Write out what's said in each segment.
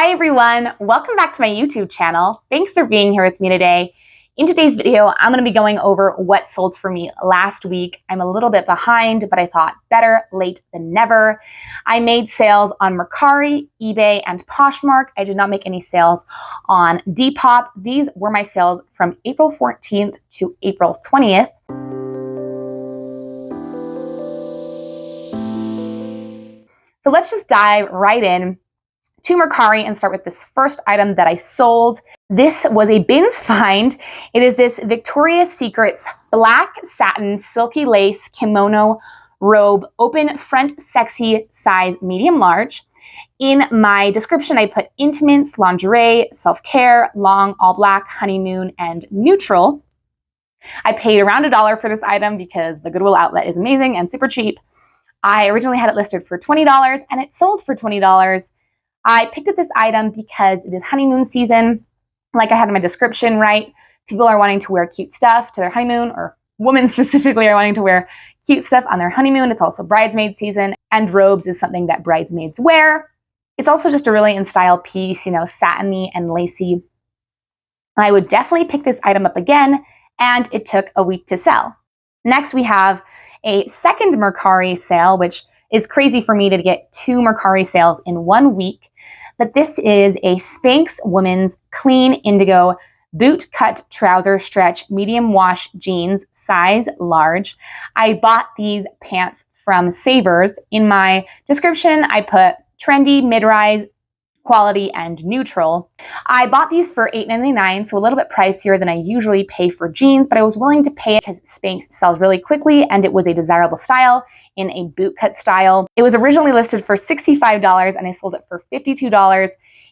Hi everyone, welcome back to my YouTube channel. Thanks for being here with me today. In today's video, I'm going to be going over what sold for me last week. I'm a little bit behind, but I thought better late than never. I made sales on Mercari, eBay, and Poshmark. I did not make any sales on Depop. These were my sales from April 14th to April 20th. So let's just dive right in to Mercari and start with this first item that I sold. This was a bins find. It is this Victoria's Secret's black satin silky lace kimono robe, open front sexy size medium large. In my description, I put intimates, lingerie, self-care, long, all black, honeymoon, and neutral. I paid around $1 for this item because the Goodwill outlet is amazing and super cheap. I originally had it listed for $20 and it sold for $20. I picked up this item because it is honeymoon season. Like I had in my description, right? People are wanting to wear cute stuff to their honeymoon, or women specifically are wanting to wear cute stuff on their honeymoon. It's also bridesmaid season, and robes is something that bridesmaids wear. It's also just a really in style piece, you know, satiny and lacy. I would definitely pick this item up again, and it took a week to sell. Next, we have a second Mercari sale, which is crazy for me to get 2 Mercari sales in 1 week. But this is a Spanx women's clean indigo boot cut trouser stretch medium wash jeans, size large. I bought these pants from Savers. In my description, I put trendy, mid-rise, quality, and neutral. I bought these for $8.99, so a little bit pricier than I usually pay for jeans, but I was willing to pay it because Spanx sells really quickly and it was a desirable style in a bootcut style. It was originally listed for $65 and I sold it for $52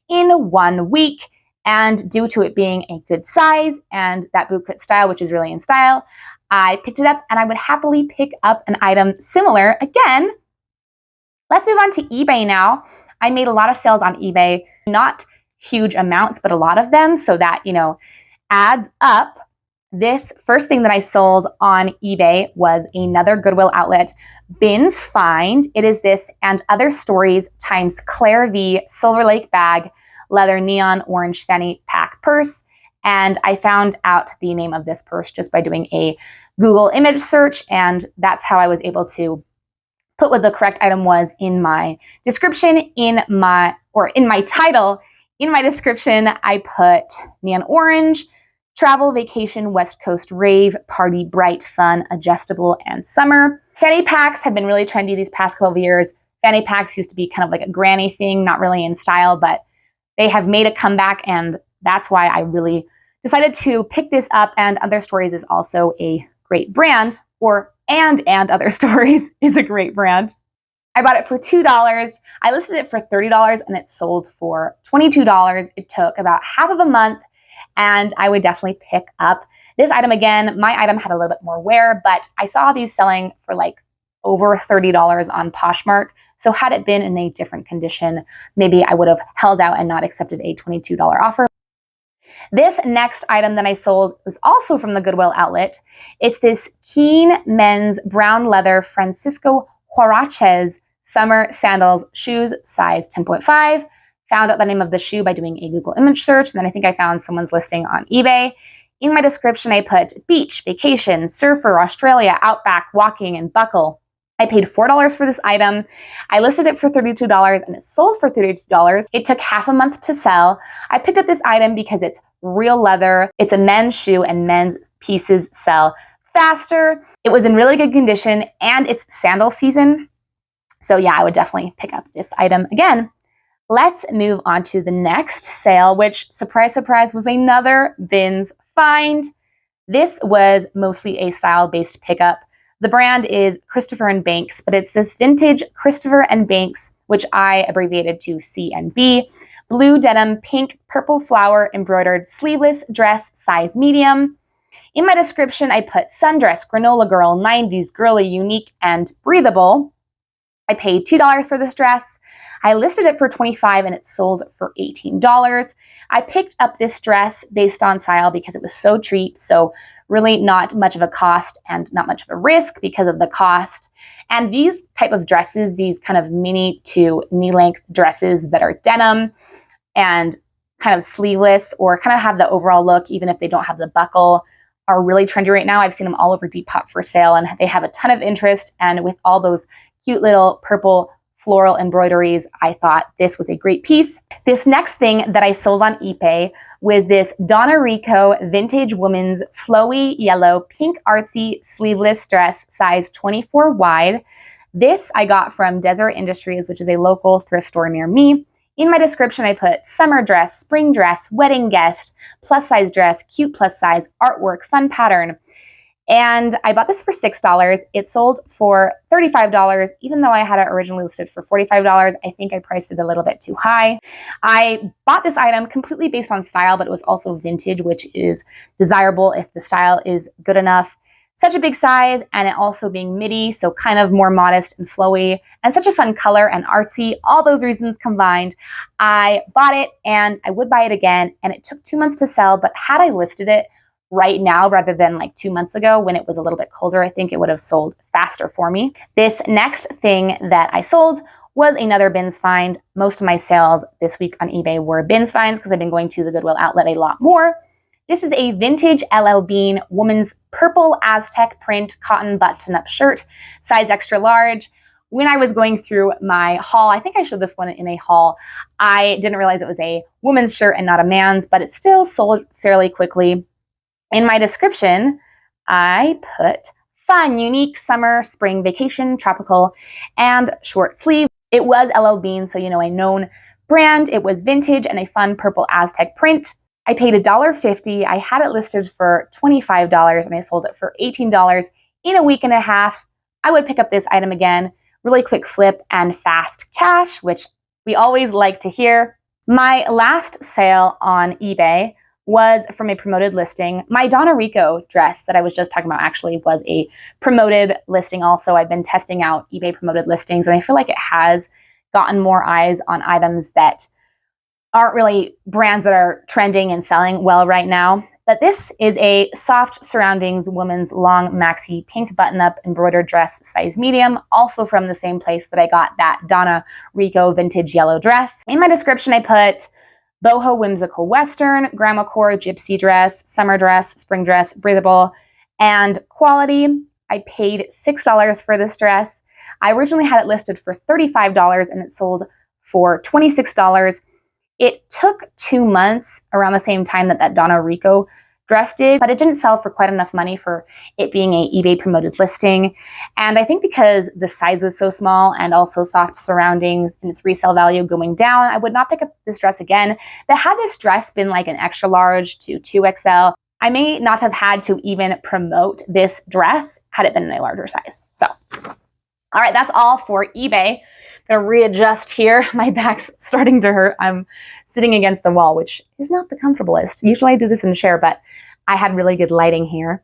in 1 week. And due to it being a good size and that bootcut style, which is really in style, I picked it up and I would happily pick up an item similar again. Let's move on to eBay now. I made a lot of sales on eBay, not huge amounts, but a lot of them, so that, you know, adds up. This first thing that I sold on eBay was another Goodwill outlet bins find. It is this and other stories times Claire V Silver Lake bag, leather neon orange fanny pack purse. And I found out the name of this purse just by doing a Google image search, and that's how I was able to put what the correct item was in my description. In my title. In my description, I put neon orange, travel, vacation, West Coast rave, party, bright, fun, adjustable, and summer. Fanny packs have been really trendy these past couple of years. Fanny packs used to be kind of like a granny thing, not really in style, but they have made a comeback, and that's why I really decided to pick this up. And Other Stories is also a great brand, and Other Stories is a great brand. I bought it for $2. I listed it for $30 and it sold for $22. It took about half of a month, and I would definitely pick up this item again. My item had a little bit more wear, but I saw these selling for like over $30 on Poshmark. So had it been in a different condition, maybe I would have held out and not accepted a $22 offer. This next item that I sold was also from the Goodwill outlet. It's this Keen men's brown leather Francisco Huaraches summer sandals shoes, size 10.5. Found out the name of the shoe by doing a Google image search, and then I think I found someone's listing on eBay. In my description, I put beach, vacation, surfer, Australia, outback, walking, and buckle. I paid $4 for this item. I listed it for $32 and it sold for $32. It took half a month to sell. I picked up this item because it's real leather. It's a men's shoe and men's pieces sell faster. It was in really good condition and it's sandal season. So yeah, I would definitely pick up this item again. Let's move on to the next sale, which, surprise, surprise, was another bins find. This was mostly a style-based pickup. The brand is Christopher & Banks, but it's this vintage Christopher & Banks, which I abbreviated to C&B, blue denim, pink, purple flower embroidered sleeveless dress, size medium. In my description, I put sundress, granola girl, 90s, girly, unique, and breathable. I paid $2 for this dress. I listed it for $25 and it sold for $18. I picked up this dress based on style because it was so cheap, so really not much of a cost and not much of a risk because of the cost. And these type of dresses, these kind of mini to knee length dresses that are denim, and kind of sleeveless or kind of have the overall look, even if they don't have the buckle, are really trendy right now. I've seen them all over Depop for sale, and they have a ton of interest. And with all those cute little purple floral embroideries, I thought this was a great piece. This next thing that I sold on eBay was this Donna Rico vintage women's flowy yellow pink artsy sleeveless dress, size 24 wide. This I got from Desert Industries, which is a local thrift store near me. In my description, I put summer dress, spring dress, wedding guest, plus size dress, cute plus size, artwork, fun pattern. And I bought this for $6. It sold for $35, even though I had it originally listed for $45. I think I priced it a little bit too high. I bought this item completely based on style, but it was also vintage, which is desirable if the style is good enough. Such a big size, and it also being midi, so kind of more modest and flowy, and such a fun color and artsy. All those reasons combined, I bought it, and I would buy it again, and it took 2 months to sell, but had I listed it right now rather than like 2 months ago when it was a little bit colder, I think it would have sold faster for me. This next thing that I sold was another bins find. Most of my sales this week on eBay were bins finds because I've been going to the Goodwill outlet a lot more. This is a vintage LL Bean woman's purple Aztec print cotton button-up shirt, size extra large. When I was going through my haul, I think I showed this one in a haul, I didn't realize it was a woman's shirt and not a man's, but it still sold fairly quickly. In my description, I put fun, unique, summer, spring, vacation, tropical, and short sleeve. It was LL Bean, so a known brand. It was vintage and a fun purple Aztec print. I paid $1.50. I had it listed for $25 and I sold it for $18 in a week and a half. I would pick up this item again. Really quick flip and fast cash, which we always like to hear. My last sale on eBay was from a promoted listing. My Donna Rico dress that I was just talking about actually was a promoted listing also. I've been testing out eBay promoted listings, and I feel like it has gotten more eyes on items that aren't really brands that are trending and selling well right now. But this is a soft surroundings woman's long maxi pink button-up embroidered dress, size medium, also from the same place that I got that Donna Rico vintage yellow dress. In my description, I put boho whimsical western, grandma core gypsy dress, summer dress, spring dress, breathable, and quality. I paid $6 for this dress. I originally had it listed for $35 and it sold for $26. It took 2 months around the same time that Donna Rico dress did, but it didn't sell for quite enough money for it being a eBay promoted listing. And I think because the size was so small and also soft surroundings and its resale value going down, I would not pick up this dress again. But had this dress been like an extra large to 2XL, I may not have had to even promote this dress had it been in a larger size. So, all right, that's all for eBay. I'm gonna readjust here. My back's starting to hurt. I'm sitting against the wall, which is not the comfortablest. Usually I do this in a chair, but I had really good lighting here.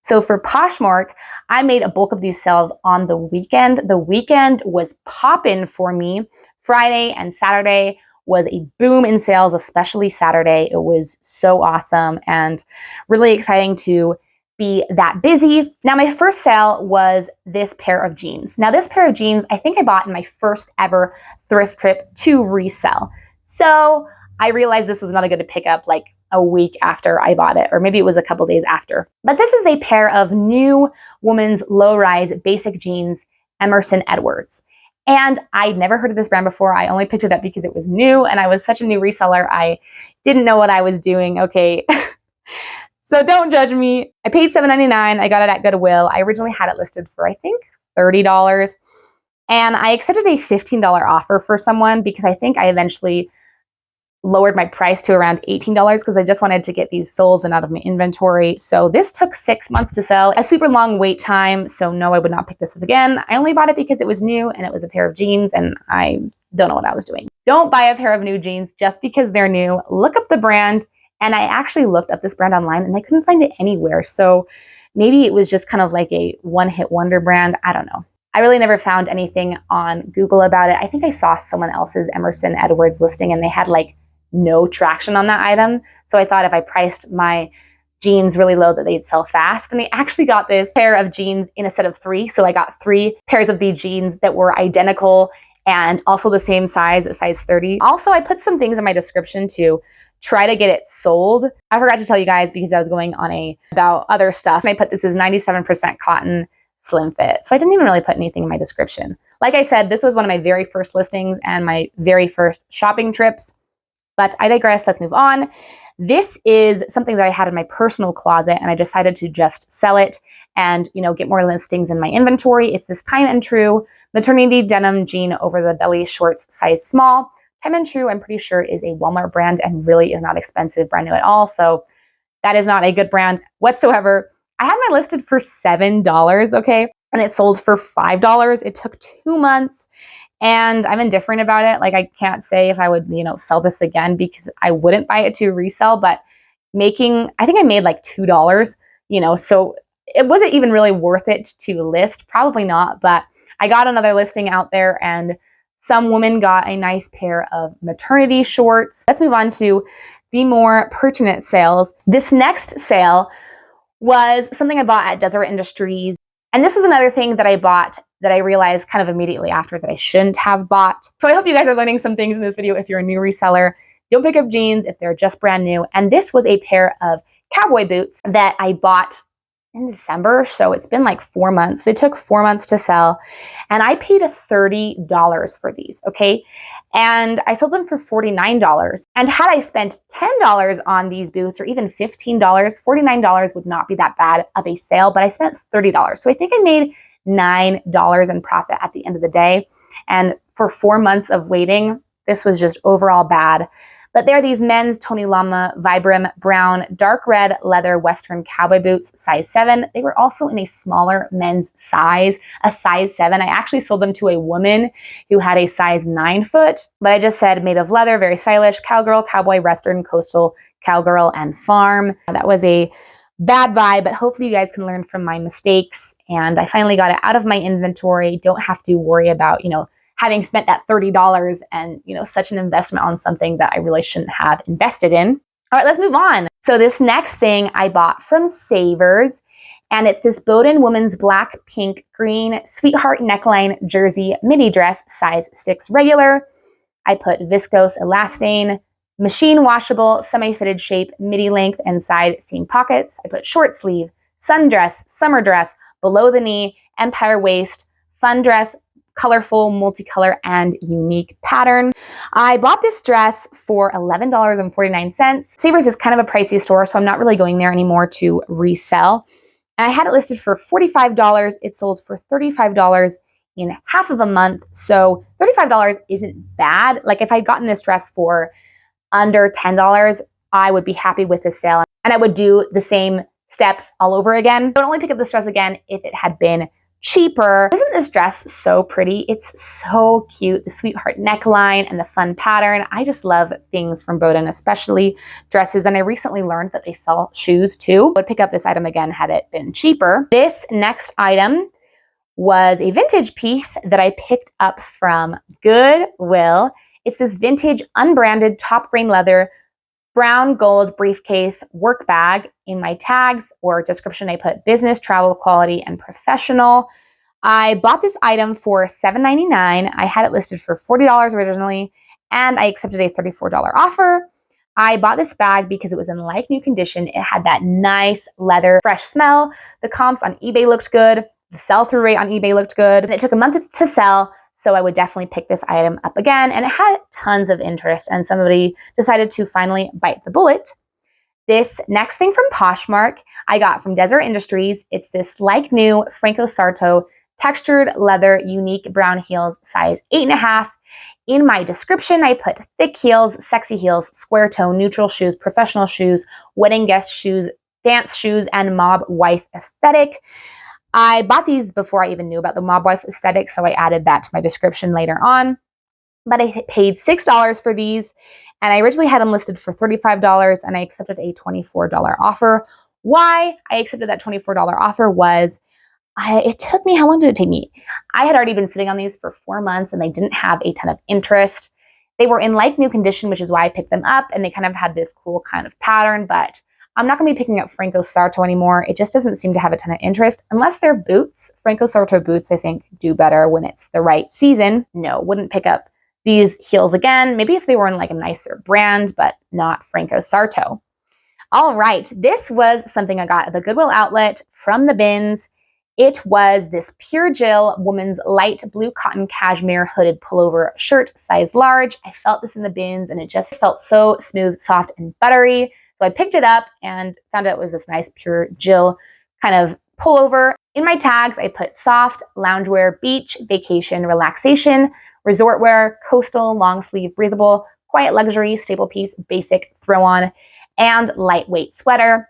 So for Poshmark, I made a bulk of these sales on the weekend. The weekend was poppin' for me. Friday and Saturday was a boom in sales, especially Saturday. It was so awesome and really exciting to be that busy. Now, my first sale was this pair of jeans. Now, this pair of jeans, I think I bought in my first ever thrift trip to resell. So I realized this was not a good to pick up like a week after I bought it, or maybe it was a couple days after. But this is a pair of new women's low-rise basic jeans, Emerson Edwards. And I'd never heard of this brand before. I only picked it up because it was new and I was such a new reseller. I didn't know what I was doing. Okay. So don't judge me. I paid $7.99. I got it at Goodwill. I originally had it listed for, I think, $30. And I accepted a $15 offer for someone because I think I eventually lowered my price to around $18 because I just wanted to get these sold and out of my inventory. So this took 6 months to sell, a super long wait time. So no, I would not pick this up again. I only bought it because it was new and it was a pair of jeans and I don't know what I was doing. Don't buy a pair of new jeans just because they're new. Look up the brand. And I actually looked up this brand online and I couldn't find it anywhere. So maybe it was just kind of like a one-hit wonder brand. I don't know. I really never found anything on Google about it. I think I saw someone else's Emerson Edwards listing and they had like no traction on that item. So I thought if I priced my jeans really low that they'd sell fast. And I actually got this pair of jeans in a set of 3. So I got 3 pairs of these jeans that were identical and also the same size, a size 30. Also, I put some things in my description to try to get it sold. I forgot to tell you guys because I was going on about other stuff. And I put this as 97% cotton, slim fit. So I didn't even really put anything in my description. Like I said, this was one of my very first listings and my very first shopping trips. But I digress, let's move on. This is something that I had in my personal closet and I decided to just sell it and, get more listings in my inventory. It's this Time and True maternity denim jean over the belly shorts, size small. Time and True, I'm pretty sure, is a Walmart brand and really is not expensive, brand new at all. So that is not a good brand whatsoever. I had mine listed for $7, okay? And it sold for $5. It took 2 months. And I'm indifferent about it. Like, I can't say if I would, sell this again because I wouldn't buy it to resell, but I think I made like $2, so it wasn't even really worth it to list. Probably not, but I got another listing out there and some woman got a nice pair of maternity shorts. Let's move on to the more pertinent sales. This next sale was something I bought at Deseret Industries. And this is another thing that I bought that I realized kind of immediately after that I shouldn't have bought. So I hope you guys are learning some things in this video. If you're a new reseller, don't pick up jeans if they're just brand new. And this was a pair of cowboy boots that I bought in December. So it's been like 4 months. They took 4 months to sell. And I paid $30 for these, okay? And I sold them for $49. And had I spent $10 on these boots or even $15, $49 would not be that bad of a sale, but I spent $30. So I think I made $9 in profit at the end of the day. And for 4 months of waiting, this was just overall bad. But they're these men's Tony Lama Vibram brown, dark red leather Western cowboy boots, size 7. They were also in a smaller men's size, a size 7. I actually sold them to a woman who had a size 9 foot, but I just said made of leather, very stylish, cowgirl, cowboy, Western, coastal, cowgirl, and farm. That was a bad buy, but hopefully you guys can learn from my mistakes. And I finally got it out of my inventory. Don't have to worry about, having spent that $30 and, such an investment on something that I really shouldn't have invested in. All right, let's move on. So this next thing I bought from Savers, and it's this Bowden woman's black, pink, green sweetheart neckline jersey midi dress, size 6 regular. I put viscose elastane, machine washable, semi-fitted shape, midi length and side seam pockets. I put short sleeve, sundress, summer dress, below the knee, empire waist, fun dress, colorful, multicolor, and unique pattern. I bought this dress for $11.49. Savers is kind of a pricey store, so I'm not really going there anymore to resell. And I had it listed for $45. It sold for $35 in half of a month. So $35 isn't bad. Like, if I'd gotten this dress for under $10, I would be happy with this sale. And I would do the same steps all over again. I would only pick up this dress again if it had been cheaper. Isn't this dress so pretty? It's so cute. The sweetheart neckline and the fun pattern. I just love things from Bowden, especially dresses. And I recently learned that they sell shoes too. I would pick up this item again had it been cheaper. This next item was a vintage piece that I picked up from Goodwill. It's this vintage unbranded top grain leather brown gold briefcase work bag. In my tags or description, I put business, travel, quality, and professional. I bought this item for $7.99. I had it listed for $40 originally, and I accepted a $34 offer. I bought this bag because it was in like new condition. It had that nice leather, fresh smell. The comps on eBay looked good. The sell-through rate on eBay looked good. And it took a month to sell. So I would definitely pick this item up again. And it had tons of interest and somebody decided to finally bite the bullet. This next thing from Poshmark, I got from Deseret Industries. It's this like new Franco Sarto textured leather unique brown heels, size 8.5. In my description, I put thick heels, sexy heels, square toe, neutral shoes, professional shoes, wedding guest shoes, dance shoes, and mob wife aesthetic. I bought these before I even knew about the mob wife aesthetic, so I added that to my description later on. But I paid $6 for these, and I originally had them listed for $35, and I accepted a $24 offer. Why I accepted that $24 offer was, it took me, how long did it take me? I had already been sitting on these for 4 months, and they didn't have a ton of interest. They were in like new condition, which is why I picked them up, and they kind of had this cool kind of pattern, but I'm not going to be picking up Franco Sarto anymore. It just doesn't seem to have a ton of interest unless they're boots. Franco Sarto boots, I think, do better when it's the right season. No, wouldn't pick up these heels again. Maybe if they were in like a nicer brand, but not Franco Sarto. All right, this was something I got at the Goodwill outlet from the bins. It was this Pure Jill woman's light blue cotton cashmere hooded pullover shirt, size large. I felt this in the bins and it just felt so smooth, soft, and buttery. So I picked it up and found out it was this nice Pure Jill kind of pullover. In my tags, I put soft, loungewear, beach, vacation, relaxation, resort wear, coastal, long sleeve, breathable, quiet luxury, staple piece, basic, throw on, and lightweight sweater.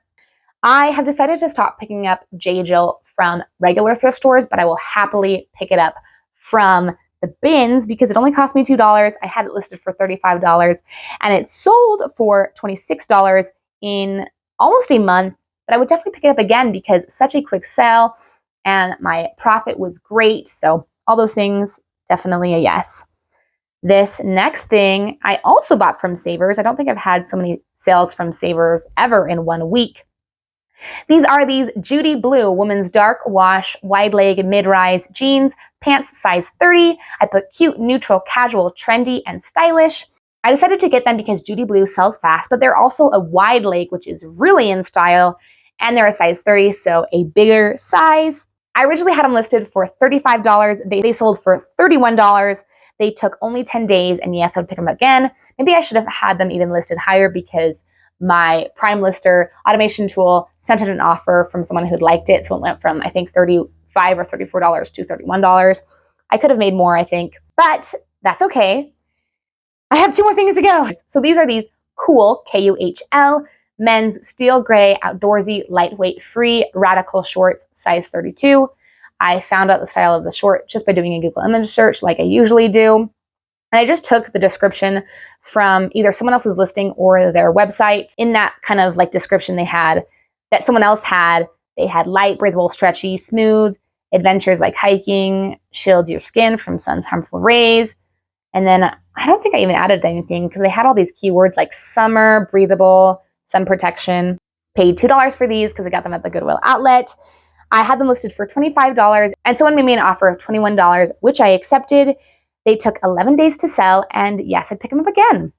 I have decided to stop picking up J. Jill from regular thrift stores, but I will happily pick it up from the bins because it only cost me $2. I had it listed for $35 and it sold for $26 in almost a month. But I would definitely pick it up again because it's such a quick sale and my profit was great. So all those things, definitely a yes. This next thing I also bought from Savers. I don't think I've had so many sales from Savers ever in 1 week. These are these Judy Blue women's dark wash, wide leg, mid-rise jeans, pants size 30. I put cute, neutral, casual, trendy, and stylish. I decided to get them because Judy Blue sells fast, but they're also a wide leg, which is really in style, and they're a size 30, so a bigger size. I originally had them listed for $35. They sold for $31. They took only 10 days, and yes, I would pick them again. Maybe I should have had them even listed higher because my Prime Lister automation tool sent out an offer from someone who'd liked it. So it went from, I think, $35 or $34 to $31. I could have made more, I think, but that's okay. I have 2 more things to go. So these are these cool, K-U-H-L, men's steel gray, outdoorsy, lightweight, free, radical shorts, size 32. I found out the style of the short just by doing a Google image search like I usually do. And I just took the description from either someone else's listing or their website. In that kind of like description they had, that someone else had, they had light, breathable, stretchy, smooth, adventures like hiking, shields your skin from sun's harmful rays. And then I don't think I even added anything because they had all these keywords like summer, breathable, sun protection. Paid $2 for these because I got them at the Goodwill outlet. I had them listed for $25 and someone made me an offer of $21, which I accepted. They took 11 days to sell, and yes, I'd pick them up again.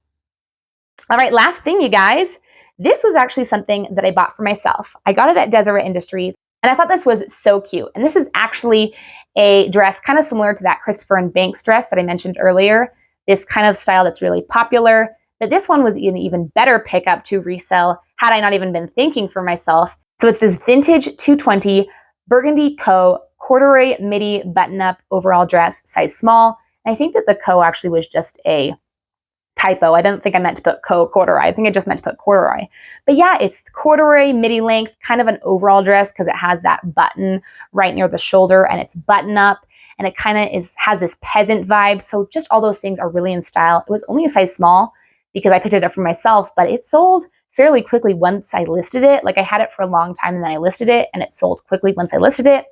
All right, last thing, you guys. This was actually something that I bought for myself. I got it at Deseret Industries, and I thought this was so cute. And this is actually a dress kind of similar to that Christopher & Banks dress that I mentioned earlier. This kind of style that's really popular. But this one was an even better pickup to resell had I not even been thinking for myself. So it's this vintage 220 burgundy corduroy midi button-up overall dress, size small. I think that the actually was just a typo. I don't think I meant to put corduroy. I think I just meant to put corduroy. But yeah, it's corduroy midi length, kind of an overall dress because it has that button right near the shoulder and it's button up and it kind of has this peasant vibe. So just all those things are really in style. It was only a size small because I picked it up for myself, but it sold fairly quickly once I listed it. Like I had it for a long time and then I listed it and it sold quickly once I listed it.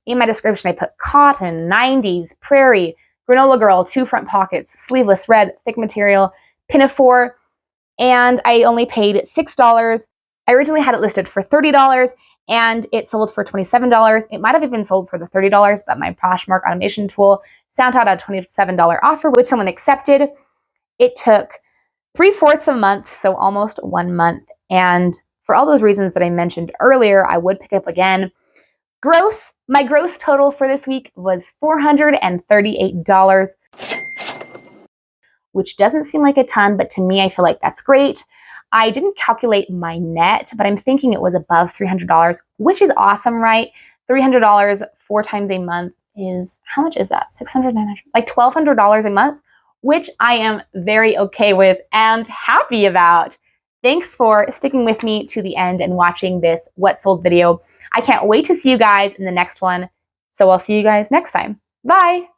In my description, I put cotton, 90s, prairie, granola girl, 2 front pockets, sleeveless, red, thick material, pinafore, and I only paid $6. I originally had it listed for $30 and it sold for $27. It might have even sold for the $30, but my Poshmark automation tool sent out a $27 offer, which someone accepted. It took 3/4 of a month, so almost 1 month. And for all those reasons that I mentioned earlier, I would pick up again. My gross total for this week was $438, which doesn't seem like a ton, but to me, I feel like that's great. I didn't calculate my net, but I'm thinking it was above $300, which is awesome, right? $300 4 times a month is, how much is that? 600, 900, like $1,200 a month, which I am very okay with and happy about. Thanks for sticking with me to the end and watching this What Sold video. I can't wait to see you guys in the next one. So I'll see you guys next time. Bye.